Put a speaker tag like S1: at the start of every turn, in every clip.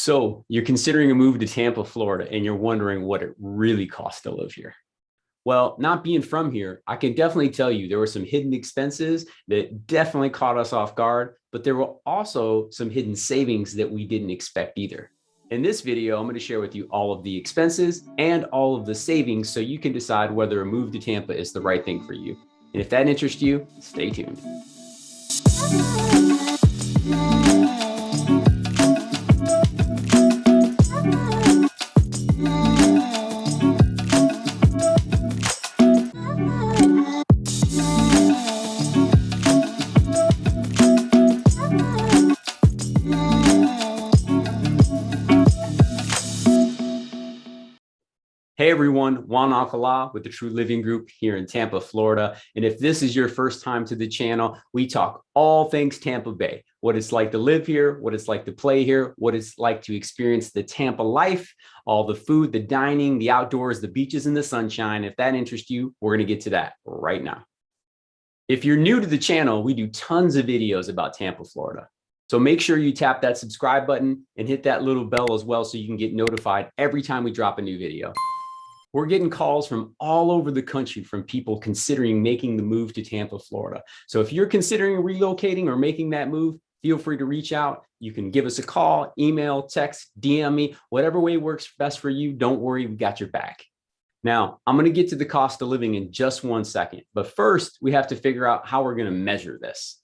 S1: So you're considering a move to Tampa, Florida, and you're wondering what it really costs to live here. Well, not being from here, I can definitely tell you there were some hidden expenses that definitely caught us off guard, but there were also some hidden savings that we didn't expect either. In this video, I'm going to share with you all of the expenses and all of the savings so you can decide whether a move to Tampa is the right thing for you. And if that interests you, stay tuned. Hey everyone, Juan with the True Living Group here in Tampa, Florida. And if this is your first time to the channel, we talk all things Tampa Bay, what it's like to live here, what it's like to play here, what it's like to experience the Tampa life, all the food, the dining, the outdoors, the beaches, and the sunshine. If that interests you, we're going to get to that right now. If you're new to the channel, we do tons of videos about Tampa, Florida. So make sure you tap that subscribe button and hit that little bell as well so you can get notified every time we drop a new video. We're getting calls from all over the country from people considering making the move to Tampa, Florida. So if you're considering relocating or making that move, feel free to reach out. You can give us a call, email, text, DM me, whatever way works best for you. Don't worry, we got your back. Now, I'm going to get to the cost of living in just 1 second. But first, we have to figure out how we're going to measure this.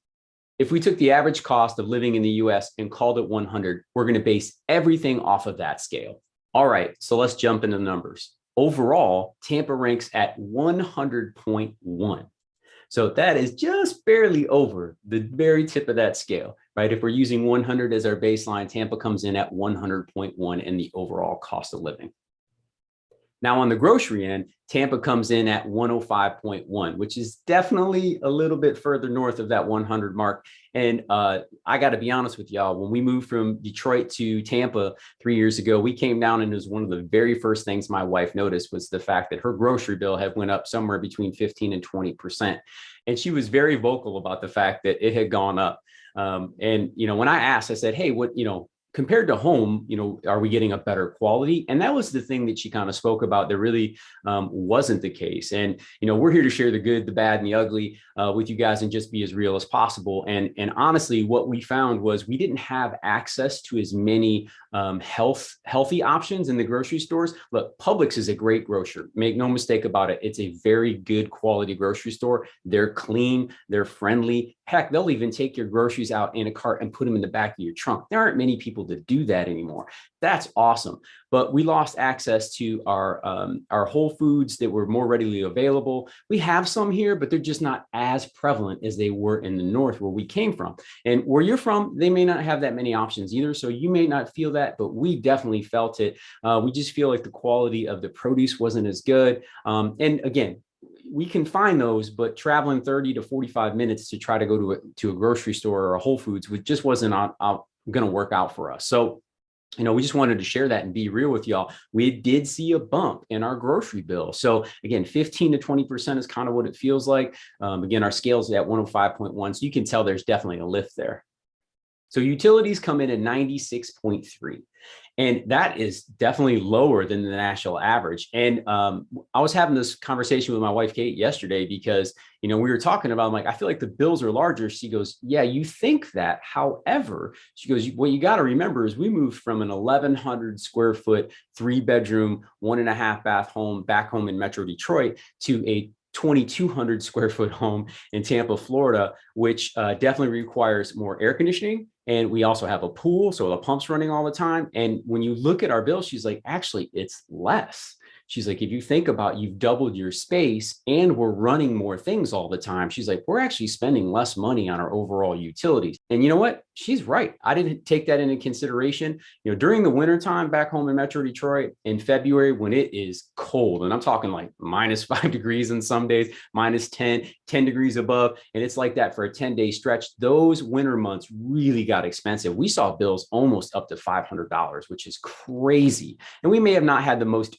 S1: If we took the average cost of living in the US and called it 100, we're going to base everything off of that scale. All right, so let's jump into the numbers. Overall, Tampa ranks at 100.1. So that is just barely over the very tip of that scale, right? If we're using 100 as our baseline, Tampa comes in at 100.1 in the overall cost of living. Now on the grocery end, Tampa comes in at 105.1, which is definitely a little bit further north of that 100 mark. And I got to be honest with y'all, when we moved from Detroit to Tampa 3 years ago, we came down and it was one of the very first things my wife noticed was the fact that her grocery bill had went up somewhere between 15 and 20%. And she was very vocal about the fact that it had gone up. And, when I asked, I said, hey, what, compared to home, are we getting a better quality? And that was the thing that she kind of spoke about that really wasn't the case. And, we're here to share the good, the bad, and the ugly with you guys and just be as real as possible. And honestly, what we found was we didn't have access to as many healthy options in the grocery stores. Look, Publix is a great grocer. Make no mistake about it. It's a very good quality grocery store. They're clean. They're friendly. Heck, they'll even take your groceries out in a cart and put them in the back of your trunk. There aren't many people that do that anymore. That's awesome. But we lost access to our Whole Foods that were more readily available. We have some here, but they're just not as prevalent as they were in the north where we came from. And where you're from, they may not have that many options either. So you may not feel that, but we definitely felt it. We just feel like the quality of the produce wasn't as good. And again, we can find those, but traveling 30 to 45 minutes to try to go to a grocery store or a Whole Foods just wasn't going to work out for us. So, we just wanted to share that and be real with y'all. We did see a bump in our grocery bill. So again, 15 to 20% is kind of what it feels like. Again, our scale's at 105.1. So you can tell there's definitely a lift there. So utilities come in at 96.3. And that is definitely lower than the national average. And I was having this conversation with my wife, Kate, yesterday, because, we were talking about, I'm like, I feel like the bills are larger. She goes, yeah, you think that. However, she goes, what you got to remember is we moved from an 1,100 square foot, 3-bedroom, 1.5 bath home back home in Metro Detroit to a 2,200 square foot home in Tampa, Florida, which definitely requires more air conditioning. And we also have a pool, so the pump's running all the time. And when you look at our bill, she's like, actually, it's less. She's like, if you think about you've doubled your space and we're running more things all the time, she's like, we're actually spending less money on our overall utilities. And you know what? She's right. I didn't take that into consideration. During the wintertime back home in Metro Detroit in February, when it is cold, and I'm talking like -5 degrees in some days, -10 degrees above, and it's like that for a 10-day stretch, those winter months really got expensive. We saw bills almost up to $500, which is crazy. And we may have not had the most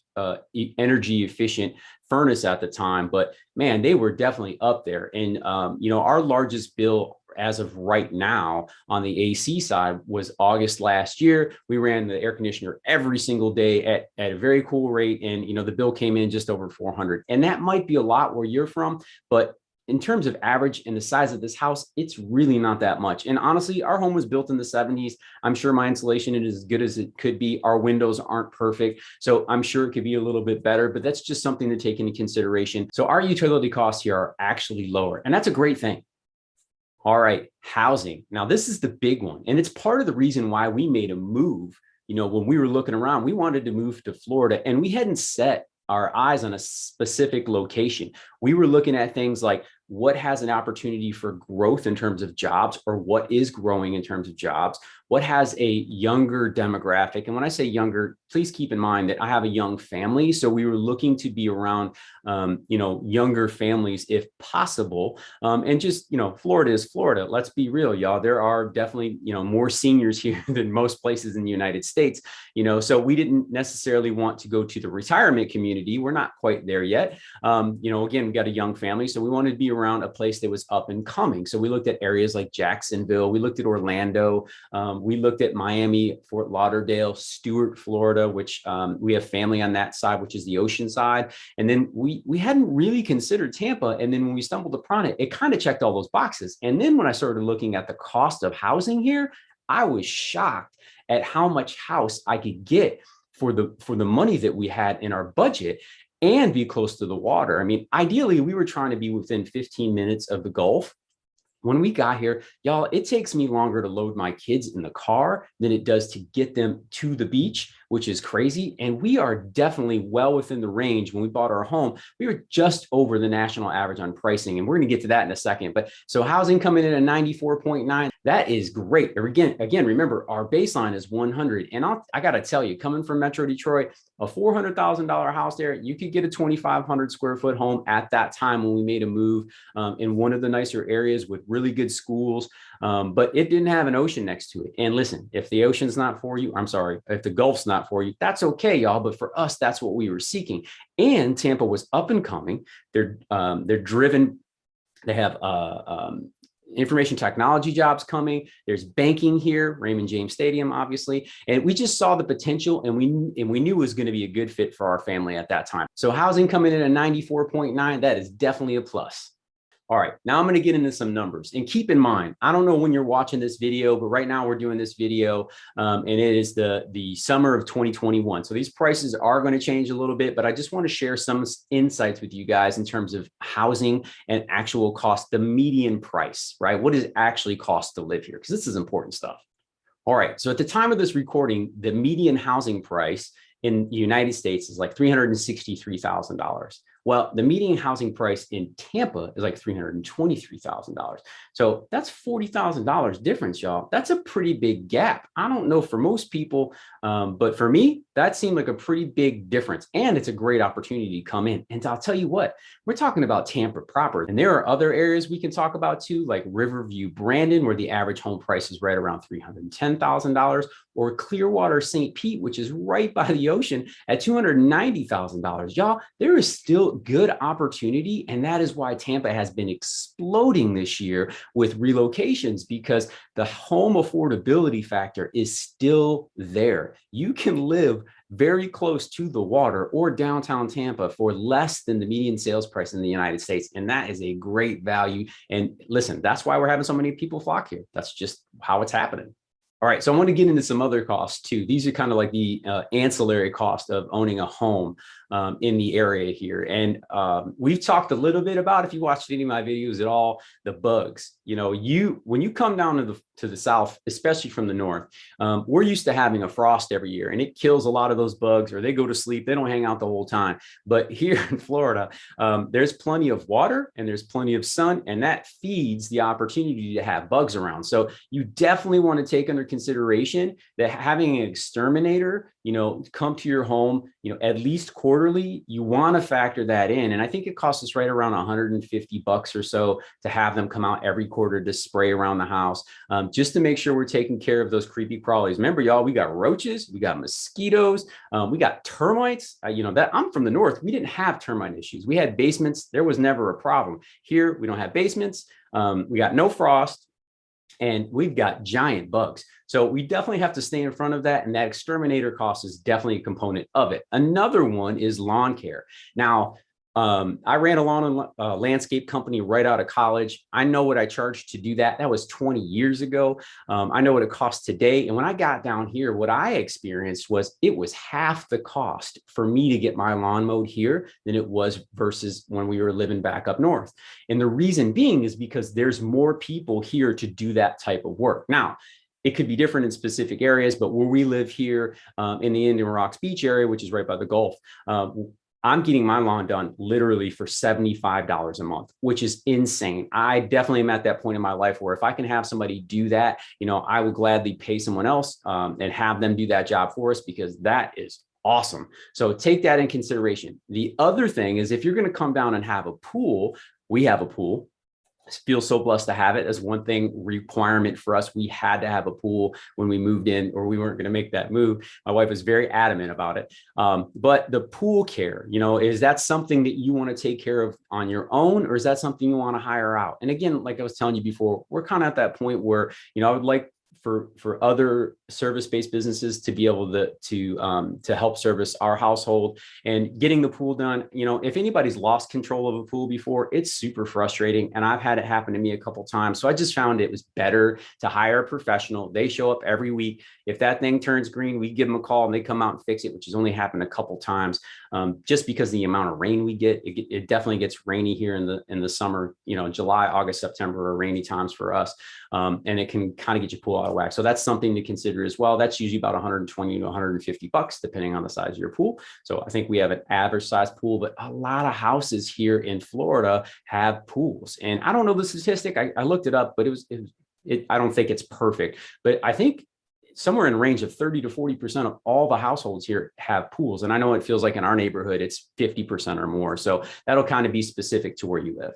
S1: energy efficient furnace at the time, but man, they were definitely up there. And, our largest bill as of right now on the AC side was August last year. We ran the air conditioner every single day at a very cool rate. And, the bill came in just over 400. And that might be a lot where you're from, but in terms of average and the size of this house, it's really not that much. And honestly, our home was built in the 70s. I'm sure my insulation is as good as it could be. Our windows aren't perfect, so I'm sure it could be a little bit better, but that's just something to take into consideration. So our utility costs here are actually lower, and that's a great thing. All right, housing. Now, this is the big one, and it's part of the reason why we made a move. When we were looking around, we wanted to move to Florida, and we hadn't set our eyes on a specific location. We were looking at things like what has an opportunity for growth in terms of jobs, or what is growing in terms of jobs, what has a younger demographic. And when I say younger, please keep in mind that I have a young family. So we were looking to be around, younger families if possible. And just, Florida is Florida. Let's be real, y'all. There are definitely, more seniors here than most places in the United States, so we didn't necessarily want to go to the retirement community. We're not quite there yet. Again, we got a young family, so we wanted to be around a place that was up and coming. So we looked at areas like Jacksonville. We looked at Orlando. We looked at Miami, Fort Lauderdale, Stuart, Florida, which we have family on that side, which is the ocean side. And then we hadn't really considered Tampa. And then when we stumbled upon it, it kind of checked all those boxes. And then when I started looking at the cost of housing here, I was shocked at how much house I could get for the money that we had in our budget and be close to the water. I mean, ideally, we were trying to be within 15 minutes of the Gulf. When we got here, y'all, it takes me longer to load my kids in the car than it does to get them to the beach, which is crazy. And we are definitely well within the range. When we bought our home, we were just over the national average on pricing. And we're going to get to that in a second. But so housing coming in at 94.9, that is great. Again, remember, our baseline is 100. And I got to tell you, coming from Metro Detroit, a $400,000 house there, you could get a 2,500 square foot home at that time when we made a move in one of the nicer areas with really good schools. But it didn't have an ocean next to it. And listen, if the ocean's not for you, I'm sorry, if the Gulf's not for you, that's okay, y'all. But for us, that's what we were seeking. And Tampa was up and coming. They're driven. They have information technology jobs coming. There's banking here, Raymond James Stadium, obviously. And we just saw the potential, and we knew it was going to be a good fit for our family at that time. So housing coming in at 94.9, that is definitely a plus. All right, now I'm going to get into some numbers. And keep in mind, I don't know when you're watching this video, but right now we're doing this video and it is the summer of 2021. So these prices are going to change a little bit, but I just want to share some insights with you guys in terms of housing and actual cost, the median price, right? What does it actually cost to live here? Because this is important stuff. All right, so at the time of this recording, the median housing price in the United States is like $363,000. Well, the median housing price in Tampa is like $323,000. So that's $40,000 difference, y'all. That's a pretty big gap. I don't know for most people, but for me, that seemed like a pretty big difference. And it's a great opportunity to come in. And I'll tell you what, we're talking about Tampa proper. And there are other areas we can talk about too, like Riverview, Brandon, where the average home price is right around $310,000, or Clearwater, St. Pete, which is right by the ocean at $290,000. Y'all, there is still good opportunity. And that is why Tampa has been exploding this year with relocations, because the home affordability factor is still there. You can live very close to the water or downtown Tampa for less than the median sales price in the United States. And that is a great value. And listen, that's why we're having so many people flock here. That's just how it's happening. All right, so I want to get into some other costs too. These are kind of like the ancillary cost of owning a home in the area here. And we've talked a little bit about, if you watched any of my videos at all, the bugs. When you come down to the south, especially from the north, we're used to having a frost every year, and it kills a lot of those bugs, or they go to sleep. They don't hang out the whole time. But here in Florida, there's plenty of water and there's plenty of sun, and that feeds the opportunity to have bugs around. So you definitely want to take under consideration that having an exterminator, come to your home, at least quarterly, you want to factor that in. And I think it costs us right around $150 or so to have them come out every quarter to spray around the house, just to make sure we're taking care of those creepy crawlies. Remember, y'all, we got roaches, we got mosquitoes, we got termites. That I'm from the north. We didn't have termite issues. We had basements. There was never a problem. Here, we don't have basements. We got no frost. and we've got giant bugs. So we definitely have to stay in front of that. And that exterminator cost is definitely a component of it. Another one is lawn care. Now, I ran a lawn and landscape company right out of college. I know what I charged to do that. That was 20 years ago. I know what it costs today. And when I got down here, what I experienced was it was half the cost for me to get my lawn mowed here than it was versus when we were living back up north. And the reason being is because there's more people here to do that type of work. Now, it could be different in specific areas, but where we live here in the Indian Rocks Beach area, which is right by the Gulf, I'm getting my lawn done literally for $75 a month, which is insane. I definitely am at that point in my life where if I can have somebody do that, I would gladly pay someone else and have them do that job for us, because that is awesome. So take that in consideration. The other thing is, if you're going to come down and have a pool, we have a pool. Feel so blessed to have it. As one thing requirement for us, we had to have a pool when we moved in, or we weren't going to make that move. My wife was very adamant about it. But the pool care, is that something that you want to take care of on your own, or is that something you want to hire out? And again, like I was telling you before, we're kind of at that point where, I would like for other service-based businesses to be able to help service our household and getting the pool done. If anybody's lost control of a pool before, it's super frustrating. And I've had it happen to me a couple of times. So I just found it was better to hire a professional. They show up every week. If that thing turns green, we give them a call and they come out and fix it, which has only happened a couple of times. Just because of the amount of rain we get, it definitely gets rainy here in the summer. July, August, September are rainy times for us. And it can kind of get your pool out of whack. So that's something to consider as well. That's usually about 120 to 150 bucks, depending on the size of your pool. So I think we have an average size pool, but a lot of houses here in Florida have pools. And I don't know the statistic. I looked it up, but I don't think it's perfect, but I think somewhere in the range of 30 to 40% of all the households here have pools. And I know it feels like in our neighborhood, it's 50% or more. So that'll kind of be specific to where you live.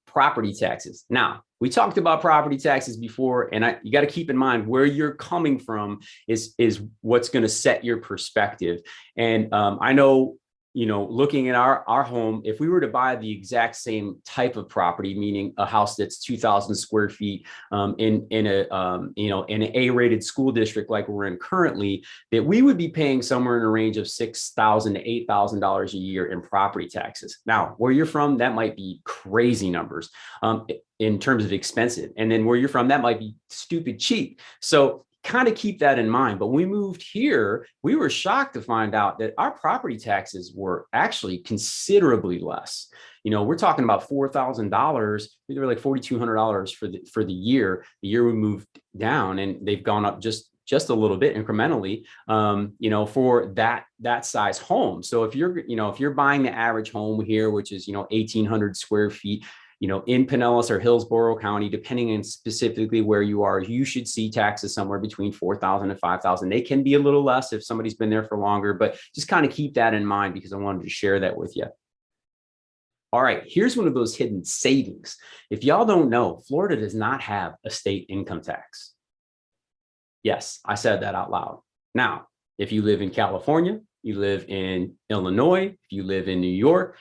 S1: Property taxes. Now, we talked about property taxes before, and you got to keep in mind where you're coming from is what's going to set your perspective. And I know, looking at our home, if we were to buy the exact same type of property, meaning a house that's 2,000 square feet in an A-rated school district like we're in currently, that we would be paying somewhere in a range of $6,000 to $8,000 a year in property taxes. Now, where you're from, that might be crazy numbers in terms of expensive. And then where you're from, that might be stupid cheap. So kind of keep that in mind. But when we moved here, we were shocked to find out that our property taxes were actually considerably less. We're talking about $4,000. They were like $4,200 for the year. The year we moved down, and they've gone up just a little bit incrementally, for that size home. So if you're buying the average home here, which is 1,800 square feet, in Pinellas or Hillsborough County, depending on specifically where you are, you should see taxes somewhere between $4,000 and $5,000. They can be a little less if somebody's been there for longer, but just kind of keep that in mind because I wanted to share that with you. All right, here's one of those hidden savings. If y'all don't know, Florida does not have a state income tax. Yes, I said that out loud. Now, if you live in California, you live in Illinois, if you live in New York,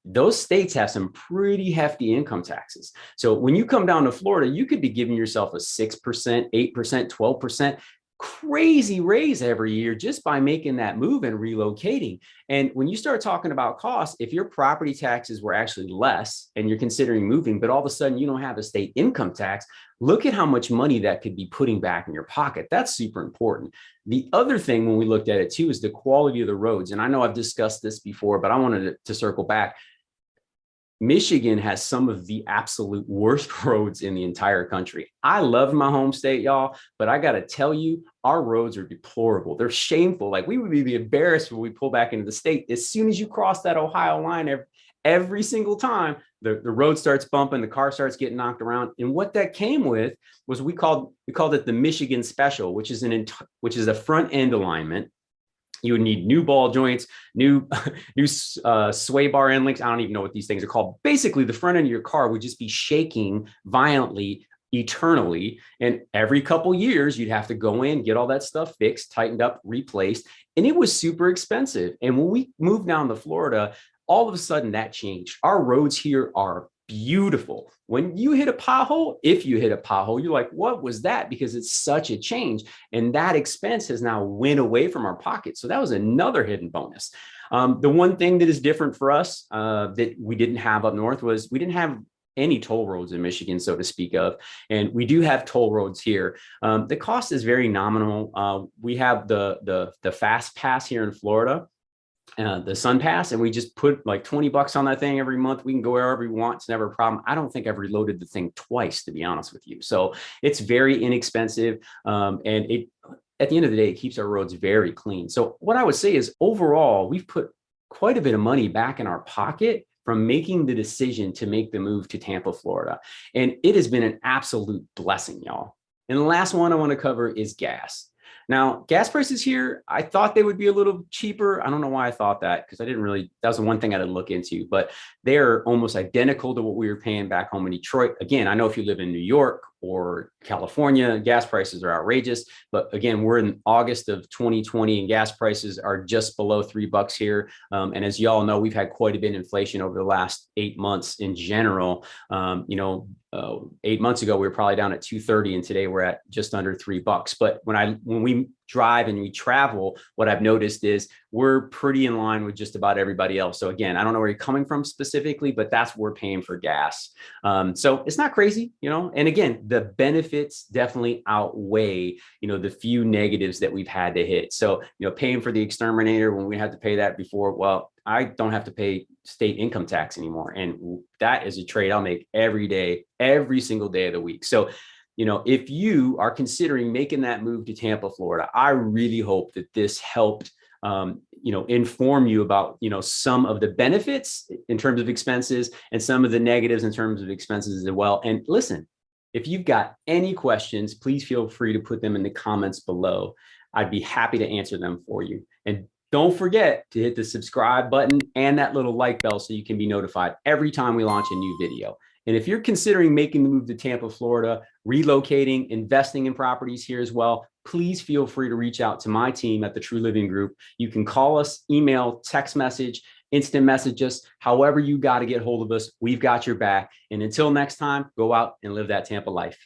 S1: those states have some pretty hefty income taxes. So when you come down to Florida, you could be giving yourself a 6%, 8%, 12% crazy raise every year just by making that move and relocating. And when you start talking about costs, if your property taxes were actually less and you're considering moving, but all of a sudden you don't have a state income tax, look at how much money that could be putting back in your pocket. That's super important. The other thing when we looked at it too is the quality of the roads. And I know I've discussed this before, but I wanted to circle back. Michigan has some of the absolute worst roads in the entire country. I love my home state, y'all, but I got to tell you, our roads are deplorable. They're shameful. Like we would be embarrassed when we pull back into the state. As soon as you cross that Ohio line, every single time, the road starts bumping, the car starts getting knocked around. And what that came with was we called it the Michigan Special, which is a front end alignment. You would need new ball joints, new sway bar end links. I don't even know what these things are called. Basically, the front end of your car would just be shaking violently, eternally. And every couple years, you'd have to go in, get all that stuff fixed, tightened up, replaced. And it was super expensive. And when we moved down to Florida, all of a sudden that changed. Our roads here are beautiful. When you hit a pothole, if you hit a pothole, you're like, what was that? Because it's such a change. And that expense has now went away from our pocket. So that was another hidden bonus. The one thing that is different for us that we didn't have up north was we didn't have any toll roads in Michigan, so to speak of. And we do have toll roads here. The cost is very nominal. We have the Fast Pass here in Florida, the Sun Pass, and we just put like $20 on that thing every month. We can go wherever we want. It's never a problem. I don't think I've reloaded the thing twice, to be honest with you. So it's very inexpensive. And it, at the end of the day, it keeps our roads very clean. So what I would say is overall, we've put quite a bit of money back in our pocket from making the decision to make the move to Tampa, Florida. And it has been an absolute blessing, y'all. And the last one I want to cover is gas. Now, gas prices here, I thought they would be a little cheaper. I don't know why I thought that, because I didn't really, that was the one thing I didn't look into, but they're almost identical to what we were paying back home in Detroit. Again, I know if you live in New York or California, gas prices are outrageous. But again, we're in August of 2020 and gas prices are just below $3 here. And as y'all know, we've had quite a bit of inflation over the last 8 months in general. 8 months ago, we were probably down at 230, and today we're at just under $3. But when we drive and we travel, what I've noticed is we're pretty in line with just about everybody else. So again, I don't know where you're coming from specifically, but that's what we're paying for gas. So it's not crazy, and again, the benefits definitely outweigh, the few negatives that we've had to hit. So, paying for the Exterminator when we had to pay that before, well, I don't have to pay state income tax anymore. And that is a trade I'll make every day, every single day of the week. So, if you are considering making that move to Tampa, Florida, I really hope that this helped, inform you about, some of the benefits in terms of expenses and some of the negatives in terms of expenses as well. And listen, if you've got any questions, please feel free to put them in the comments below. I'd be happy to answer them for you. And don't forget to hit the subscribe button and that little like bell so you can be notified every time we launch a new video. And if you're considering making the move to Tampa, Florida, relocating, investing in properties here as well, please feel free to reach out to my team at the True Living Group. You can call us, email, text message, instant message us, however you got to get hold of us. We've got your back. And until next time, go out and live that Tampa life.